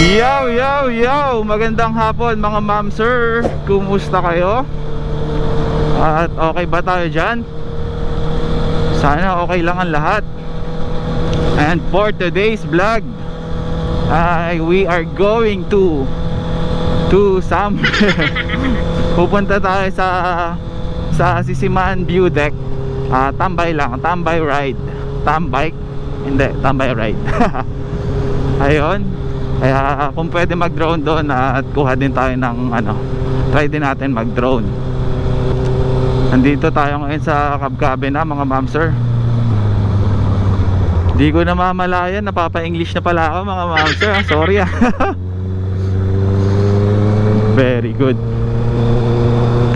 Yo, yo, yo! Magandang hapon mga ma'am sir. Kumusta kayo? At okay ba tayo dyan? Sana okay lang ang lahat. And for today's vlog, we are going to somewhere. Pupunta tayo sa Sisiman View Deck. Tambay lang, tambay ride. Tambay? Hindi, tambay ride. Ayun. Kaya kung pwede mag-drone doon at kuha din tayo ng try din natin mag-drone. Nandito tayo ngayon sa Kabkabe na mga ma'am sir. Di ko na mamalayan, napapa-English na pala ako mga ma'am sir. Sorry Very good.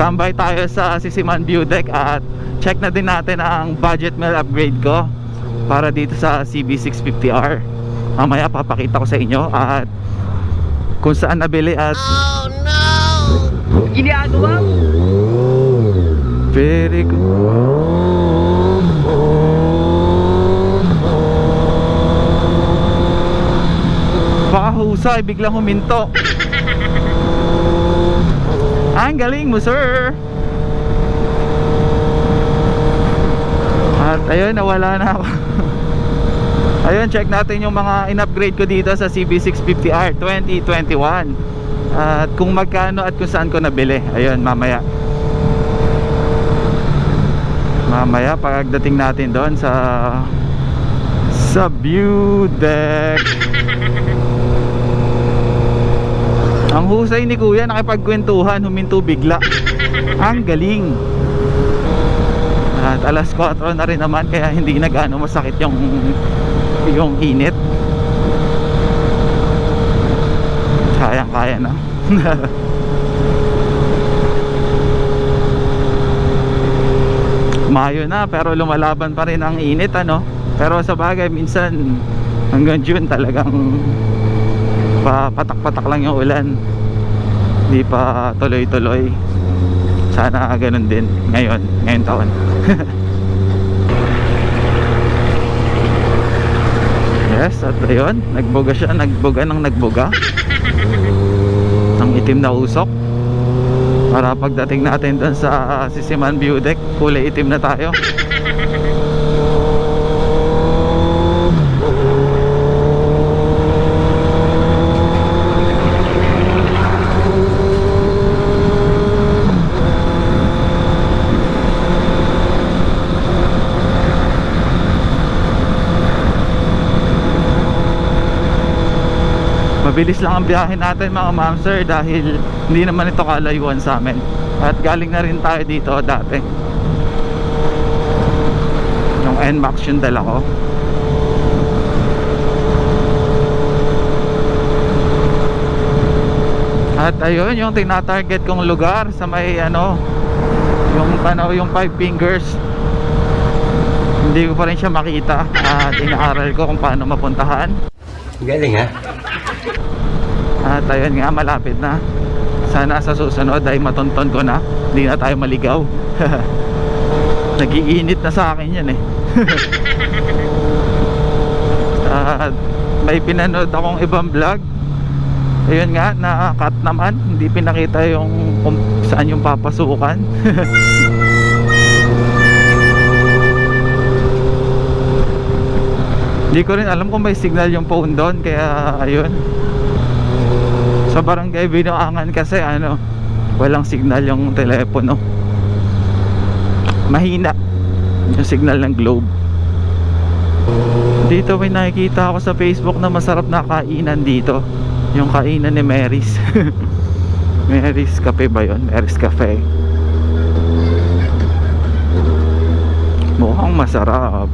Tambay tayo sa Sisiman View Deck at check na din natin ang budget meal upgrade ko para dito sa CB650R. Mamaya papakita ko sa inyo at kung saan nabili at oh no! Ginagawa mo? Very good. Baka husay, biglang huminto. Ang galing mo sir. At ayun, nawala na ako. Ayun, check natin yung mga in-upgrade ko dito sa CB650R 2021 at kung magkano at kung saan ko nabili. Ayun, mamaya pagdating natin doon sa view deck. Ang husay ni kuya, nakipagkwentuhan, huminto bigla. Ang galing. At alas 4 na rin naman, kaya hindi na gaano masakit yung init. Kaya na. Mayo na pero lumalaban pa rin ang init pero sa bagay minsan hanggang June talagang patak-patak lang yung ulan, hindi pa tuloy-tuloy. Sana ganun din ngayon taon. Yes, at ayun, nagbuga siya, nagbuga ng itim na usok para pagdating natin doon sa Sisiman View Deck, kulay itim na tayo. Mabilis lang ang biyahe natin mga ma'am sir dahil hindi naman ito kalayuan sa amin. At galing na rin tayo dito dati. Yung NMAX yung dala ko. At ayun yung tinatarget kong lugar sa may yung 5 fingers. Hindi ko pa rin siya makita at inaaral ko kung paano mapuntahan. Galing ha? At ayun nga, malapit na. Sana sa susunod ay matonton ko na, hindi na tayo maligaw. Nagiinit na sa akin yan At may pinanood akong ibang vlog. Ayun nga, na-cut naman, hindi pinakita yung kung saan yung papasukan. Hindi ko rin alam kung may signal yung phone doon, kaya ayun. Sa barangay Binoangan kasi walang signal yung telepono. Mahina yung signal ng globe. Dito may nakikita ako sa Facebook na masarap na kainan dito. Yung kainan ni Mary's. Mary's Cafe ba yun? Mary's Cafe. Mukhang masarap.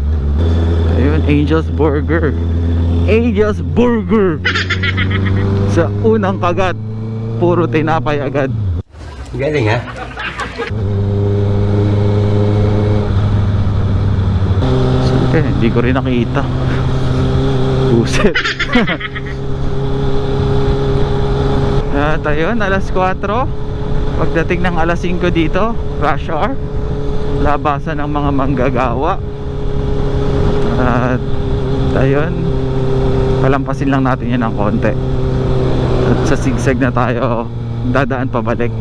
Ayun, Angel's Burger. Angel's Burger. Sa unang kagat, puro tinapay agad. Galing ha? Hindi ko rin nakita. Buset. At ayun, alas 4. Pagdating ng alas 5 dito, rush hour, labasan ng mga manggagawa. At ayun, palampasin lang natin yan ng konti. At sa zigzag na tayo dadaan pabalik.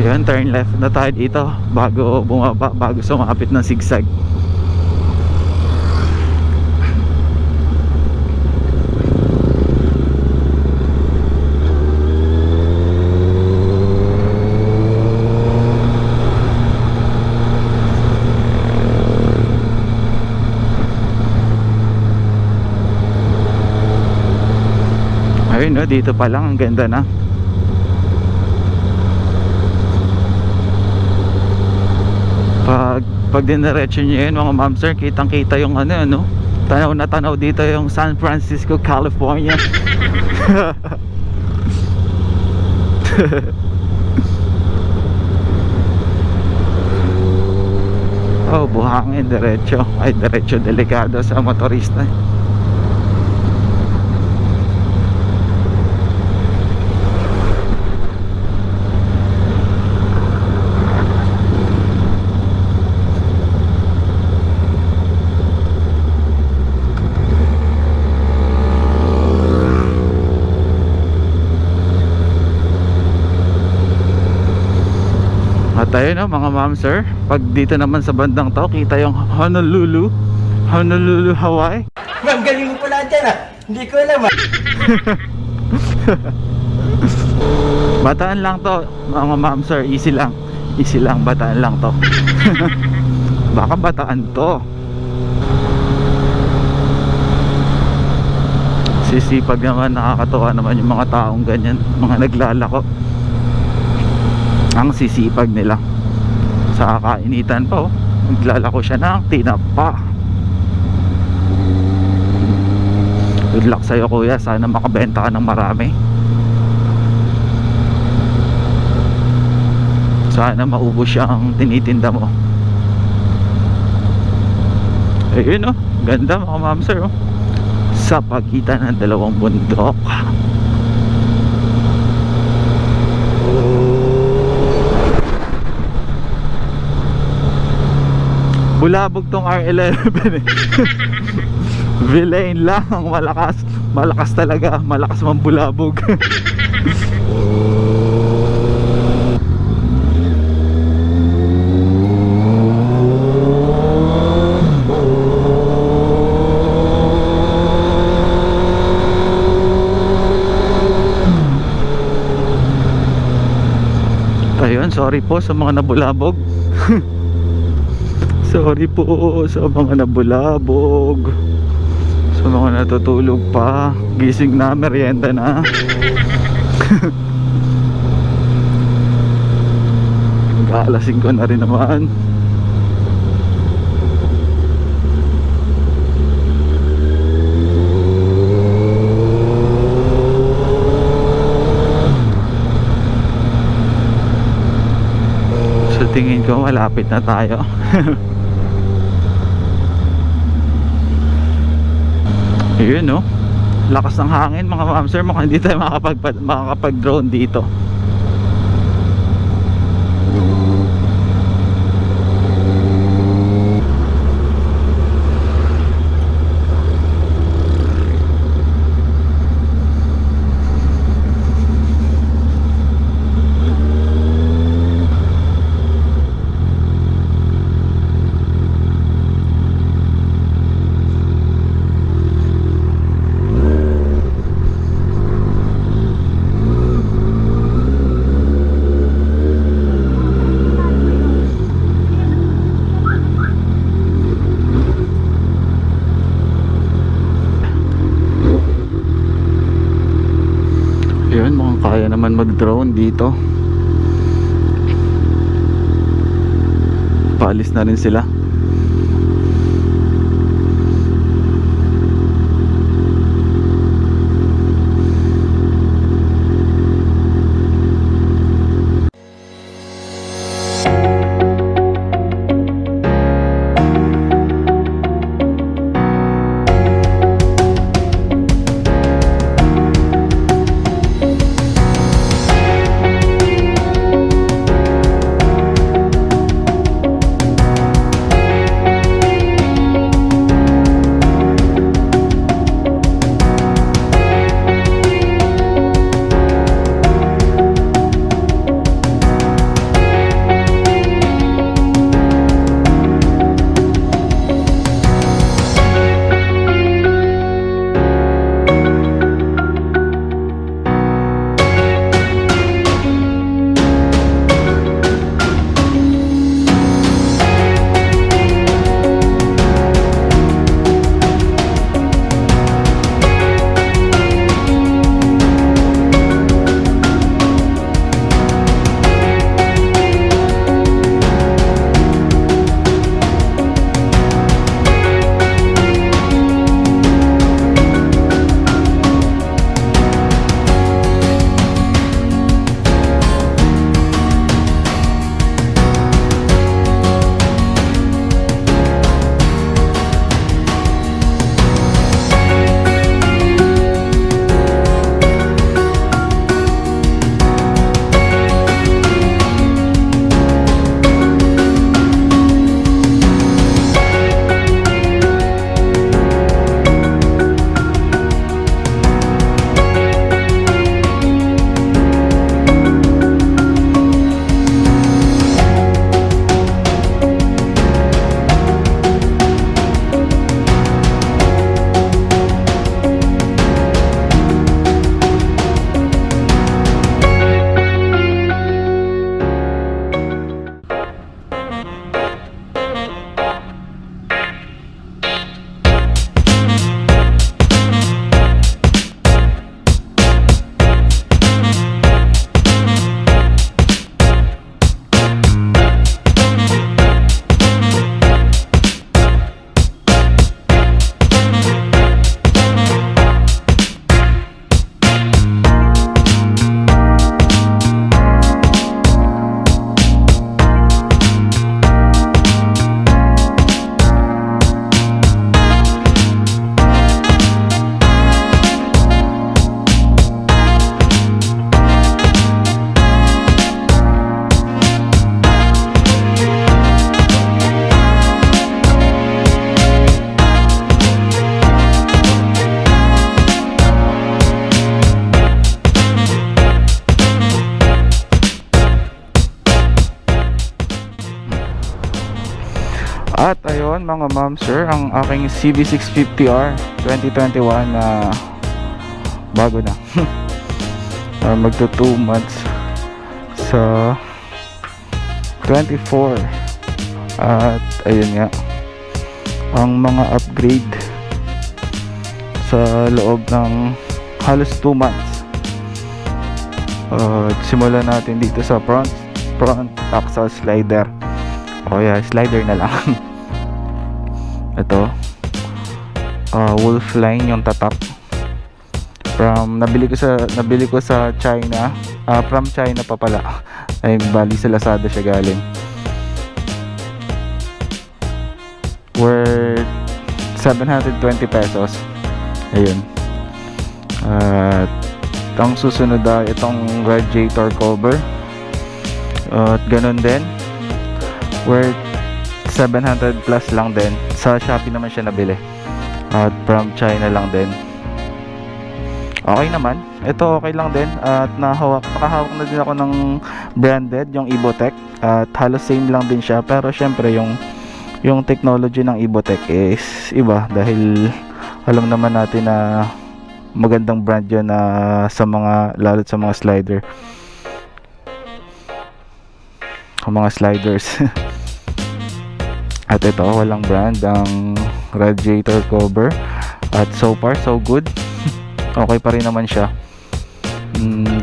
Ayan, turn left na tayo dito bago bumaba, bago sumapit ng zigzag. Ayun, no, dito pa lang ang ganda na. Pag diniretso nyo yun mga ma'am sir, kitang kita yung ano, tanaw na tanaw dito yung San Francisco, California. Oh, buhangin, diretso. Ay, diretso, delikado sa motorista. At ayun, no, mga ma'am sir, pag dito naman sa bandang to, kita yung Honolulu, Hawaii. Ma'am, galing mo pala dyan ah. Hindi ko alam ah. Bataan lang to mga ma'am sir, easy lang, bataan lang to. Baka bataan to. Sisipag naman, nakakatuwa naman yung mga taong ganyan, mga naglalako. Ang sisipag nila sa kainitan pa, oh. Naglalako siya ng tinapa. Good luck sa'yo kuya, sana makabenta ka ng marami. Sana maubos yung tinitinda mo. Ayun, oh, ganda mga ma'am sir, oh. Sa pagitan ng dalawang bundok. Bulabog tong R11 eh. Villain lang, malakas talaga, malakas man bulabog. Ayun, sorry po sa mga nabulabog. Sorry po sa mga nabulabog, sa mga natutulog pa, gising na, merienda na. Mag-aalasin ko na rin naman. So tingin ko malapit na tayo. Yun, no, lakas ng hangin mga ma'am sir, mukhang hindi tayo makakapag drone dito. Yun, mukhang kaya naman mag-drone dito. Paalis na rin sila. mga ma'am sir, ang aking CB650R 2021 na bago na. Magto 2 months sa 24. At ayun nga, ang mga upgrade sa loob ng halos 2 months. Simulan natin dito sa front axle slider. Slider na lang. Ito, wolf line yung tatak. Nabili ko sa China. From China pa pala. Ay, bali sa Lazada siya galing. Worth 720 pesos. Ayun. At ang susunod ay itong radiator cover. At ganun din, worth 700 plus lang din. Sa Shopee naman siya nabili. At from China lang din. Okay naman. Ito okay lang din. At nakahawak na din ako ng branded, yung Ibotech. At halos same lang din siya. Pero syempre yung technology ng Ibotech is iba. Dahil alam naman natin na magandang brand yun na lalo sa mga slider. Mga sliders. At ito, walang brand ang radiator cover. At so far so good. Okay pa rin naman siya.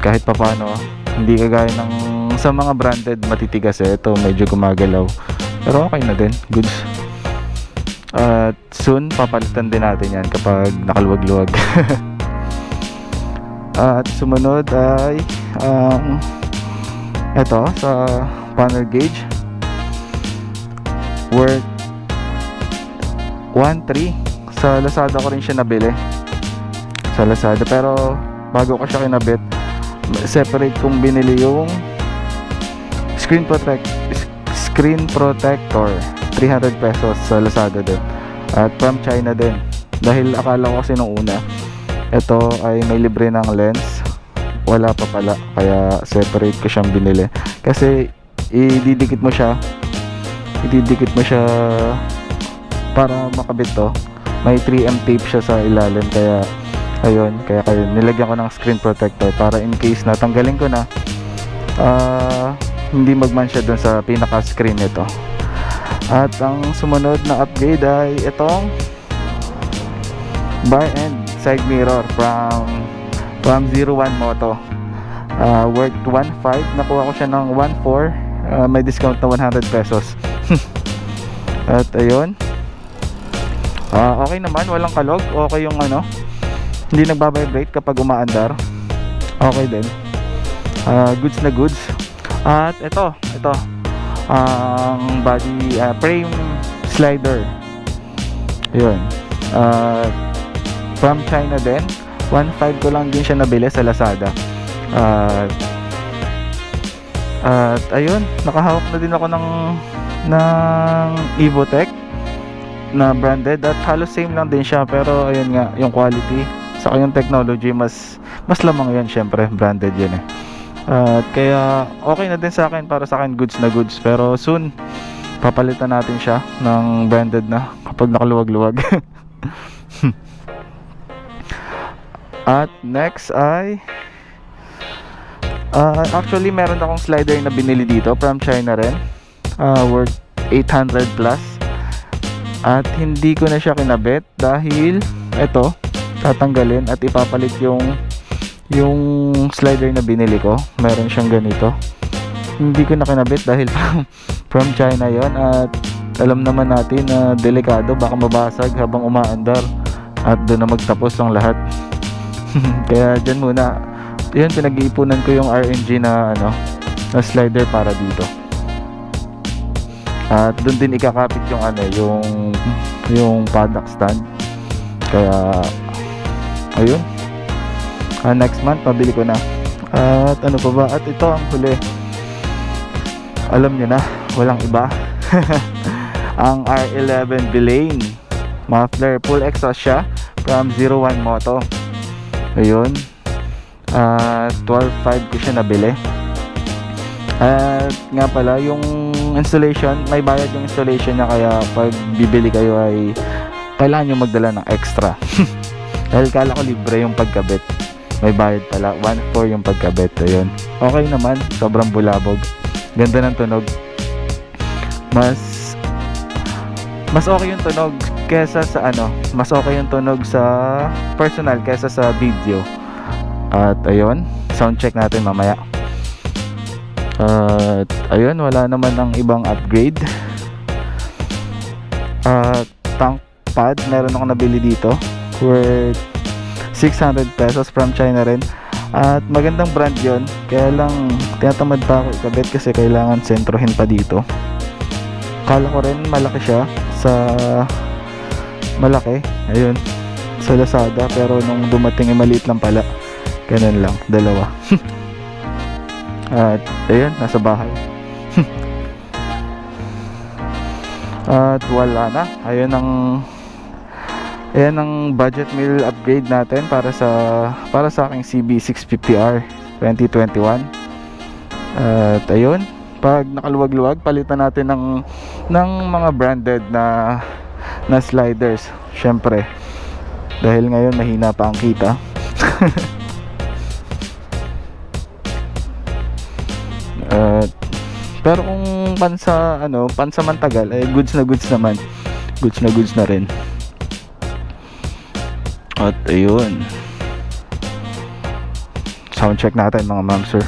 Kahit pa paano, hindi kagaya ng sa mga branded matitigas ito medyo gumagalaw. Pero okay na din, goods. At soon papalitan din natin yan kapag nakaluwag-luwag. At sumunod ay ito sa panel gauge, worth 1.3. Sa Lazada ko rin siya nabili, sa Lazada, pero bago ko siya kinabit, separate kong binili yung screen protector, 300 pesos sa Lazada din. At from China din, dahil akala ko kasi nung una ito ay may libre ng lens, wala pa pala, kaya separate ko siyang binili. Kasi ididikit mo siya para makabit to. May 3M tape siya sa ilalim, kaya nilagyan ko ng screen protector para in case na tanggalin ko na, hindi magmansya dun sa pinaka screen nito. At ang sumunod na upgrade ay itong bar and side mirror from Zero One Moto. Worth 1.5. Nakuha ko siya ng 1.4. May discount na 100 pesos. At ayun, okay naman, walang kalog. Okay yung hindi nagbabibrate kapag umaandar. Okay din. Goods na goods. At ito ang body frame slider. Ayun, from China din. 1.5 ko lang din siya nabili sa Lazada. At ayun, nakahawak na din ako ng Ibotech na branded, at halos same lang din siya, pero ayun nga, yung quality saka yung technology mas lamang yan, syempre branded yun eh. At kaya okay na din sa akin, para sa akin goods na goods, pero soon papalitan natin siya ng branded na kapag nakaluwag-luwag. At next ay actually meron akong slider na binili dito from China rin, worth 800 plus, at hindi ko na siya kinabit dahil ito, tatanggalin at ipapalit yung slider na binili ko. Meron siyang ganito, hindi ko na kinabit dahil from China yon, at alam naman natin na delikado, baka mabasag habang umaandar at doon na magtapos ang lahat. Kaya dyan muna, yun, pinag-iipunan ko yung RNG na slider para dito. At doon din ikakapit yung paddock stand. Kaya ayun, next month pabili ko na. At ano pa ba? At ito ang huli, alam nyo na, walang iba. Ang R11 Villain muffler, full exhaust siya, from Zero One Moto. Ayun, 12.5 ko siya nabili. At nga pala, yung yung installation, may bayad yung installation niya, kaya pag bibili kayo ay kailangan nyo magdala ng extra. Dahil kala ko libre yung pagkabit, may bayad pala, 1.4 yung pagkabit. Ayun, okay naman, sobrang bulabog, ganda ng tunog. Mas okay yung tunog kesa sa mas okay yung tunog sa personal kesa sa video. At ayun, sound check natin mamaya. At ayun, wala naman ng ibang upgrade. At tank pad, meron akong nabili dito worth 600 pesos from China rin. At magandang brand yon, kaya lang tinatamad pa ako ikabit kasi kailangan sentrohin pa dito. Kala ko rin malaki siya sa malaki, ayun, sa Lazada, pero nung dumating ay maliit lang pala. Ganun lang, dalawa. At ayun, nasa bahay. At wala na. Ayun ang budget meal upgrade natin para sa aking CB650R 2021. At ayun, pag nakaluwag-luwag, palitan natin ng mga branded na sliders, syempre, dahil ngayon mahina pa ang kita. Pero kung pansamantagal ay goods na goods naman, goods na rin. At ayun, sound check natin mga ma'am sir.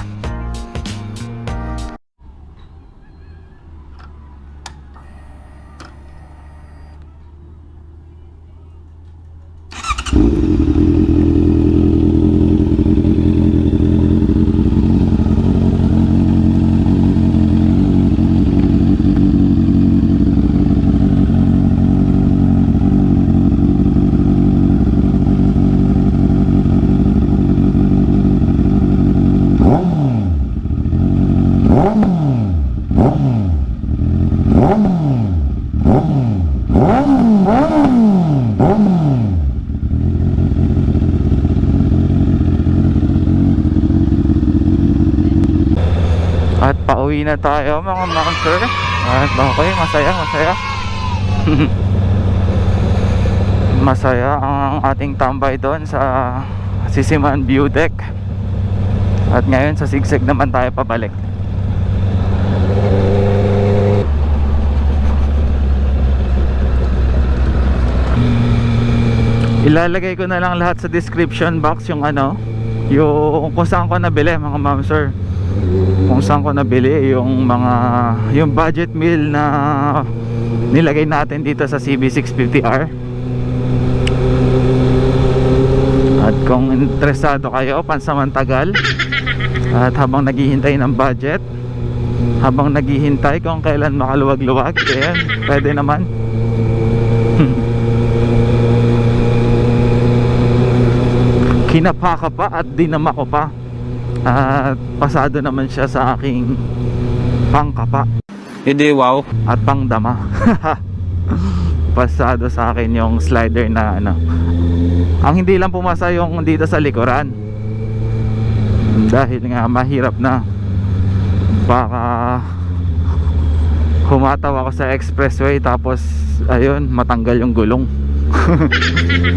At pauwi na tayo mga monster. At okay, masaya. Masaya ang ating tambay doon sa Sisiman View Deck. At ngayon sa sigsig naman tayo pabalik. Ilalagay ko na lang lahat sa description box yung yung kung saan ko nabili mga ma'am sir. Kung saan ko nabili yung budget meal na nilagay natin dito sa CB650R. At kung interesado kayo, pansamantagal, at habang naghihintay ng budget, habang naghihintay kung kailan makaluwag-luwag, ayan, pwede naman. Kinapa ka pa at dinama ko pa. At pasado naman siya sa aking pangkapa. Hindi, wow. At pangdama. Pasado sa akin yung slider na ang hindi lang pumasa yung dito sa likuran, dahil nga mahirap na, baka humataw ako sa expressway tapos ayun, matanggal yung gulong.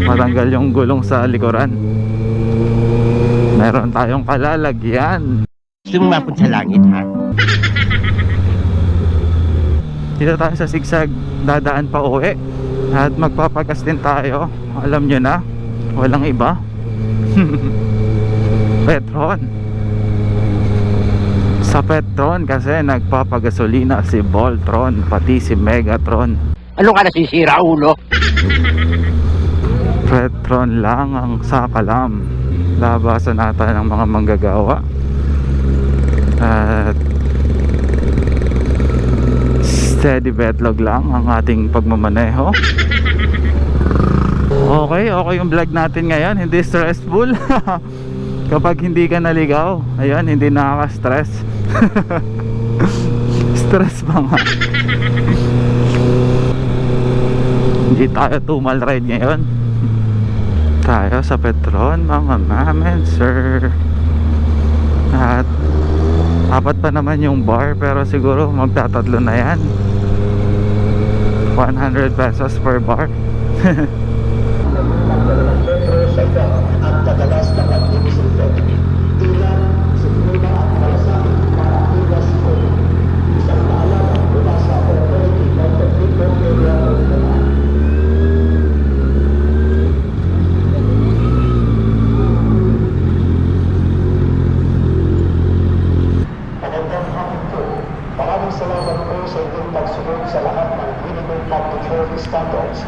Matanggal yung gulong sa likuran. Meron tayong kalalagyan. Gusto mo mapunta sa langit, ha? Dito tayo sa sigsag, dadaan pa uwi. At magpapagas din tayo. Alam nyo na, walang iba. Petron. Sa Petron kasi nagpapagasolina si Voltron, pati si Megatron. Ano ka nasisira, ulo? Petron lang ang sakalam. Labasan ata ng mga manggagawa. At steady betlog lang ang ating pagmamaneho. Okay yung vlog natin ngayon. Hindi stressful. Kapag hindi ka naligaw, ayun, hindi nakaka-stress. Stress pa nga. Hindi tayo tumal ride ngayon. Tayo sa Petron mga mamen sir. At Apat pa naman yung bar, pero siguro magtatatlo na yan. 100 pesos per bar. Standards.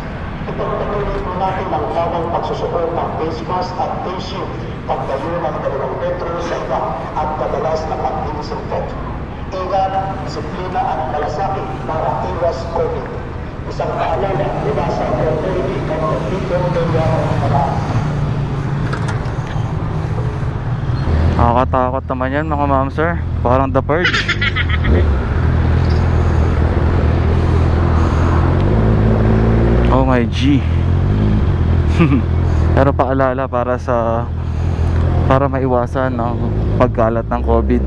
Ipagpatuloy po natin ang tamang pagsusuot ng face mask at face shield, pagdayo ng 2 metro sa iba at madalas na pag-disinfect. Ingat, disiplina at malasakit para iwas COVID. Isang paalala mula sa authority ng People Area. Nakakatakot naman yan mga ma'am sir. Parang The Purge. Oh my G. Pero paalala para maiwasan ang pagkalat ng COVID.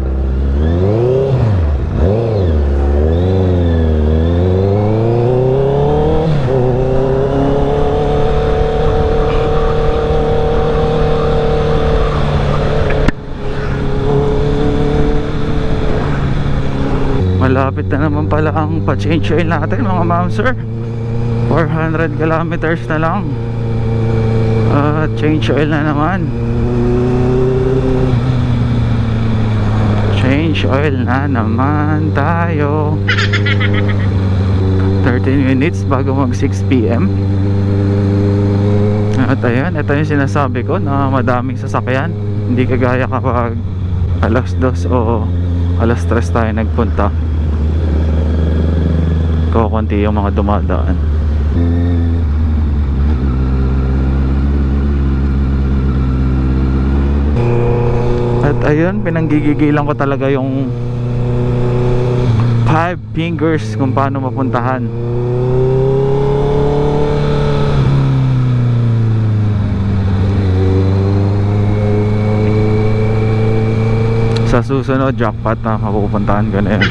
Malapit na naman pala ang pa-change oil natin mga ma'am sir. 400 kilometers na lang. Change oil na naman. Change oil na naman tayo. 13 minutes bago mag 6 PM. At ayan, ito yung sinasabi ko na madaming sasakyan. Hindi kagaya kapag alas 2 o alas 3 tayo nagpunta. Kukunti yung mga dumadaan. At ayun, pinanggigigilan ko talaga yung 5 fingers kung paano mapuntahan. Sa susunod, jackpot na mapupuntahan ko na yan.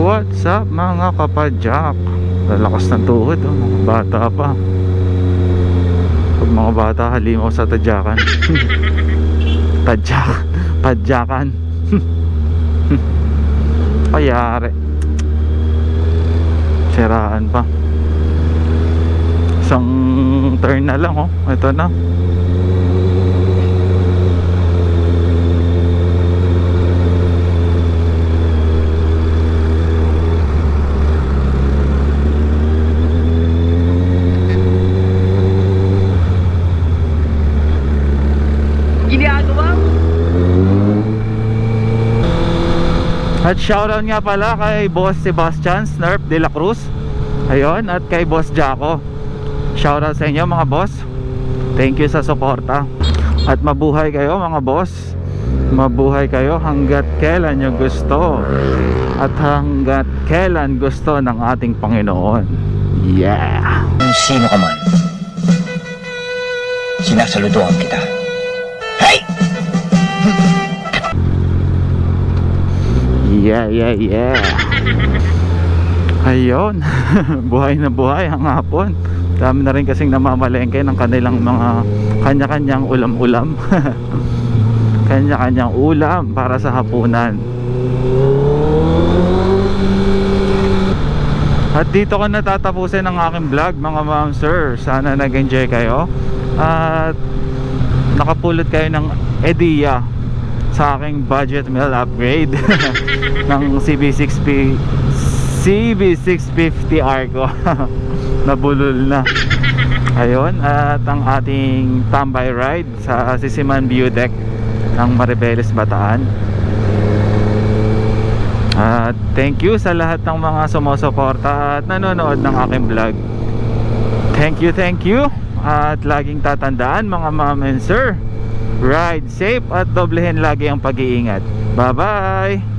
What's up mga kapadyak? Lalakas ng tuhod oh, mga bata pa. Pag mga bata halimaw sa tadyakan. Padyakan. Payari. Siraan pa. Isang turn na lang oh. Ito na. At shoutout nga pala kay Boss Sebastian Snurp de la Cruz. Ayun, at kay Boss Jaco. Shoutout sa inyo mga boss. Thank you sa suporta. At mabuhay kayo mga boss. Mabuhay kayo hanggat kailan nyo gusto. At hanggat kailan gusto ng ating Panginoon. Yeah. Kung sino ka man, sinasaludoan kita. Hey! Yeah. Ayun. Buhay na buhay ang hapon. Dami na rin kasing namamalengke ng kanilang mga kanya-kanyang ulam-ulam. Kanya-kanyang ulam para sa hapunan. At dito ko natatapusin ang aking vlog mga ma'am sir. Sana nag-enjoy kayo at nakapulot kayo ng idea sa aking budget meal upgrade ng CB650R ko. Nabulol na. Ayun, at ang ating tambay ride sa Sisiman View Deck ng Maribeles, Bataan. At thank you sa lahat ng mga sumusuporta at nanonood ng aking vlog. Thank you. At laging tatandaan mga ma'am and sir, ride safe at doblehin lagi ang pag-iingat. Bye bye.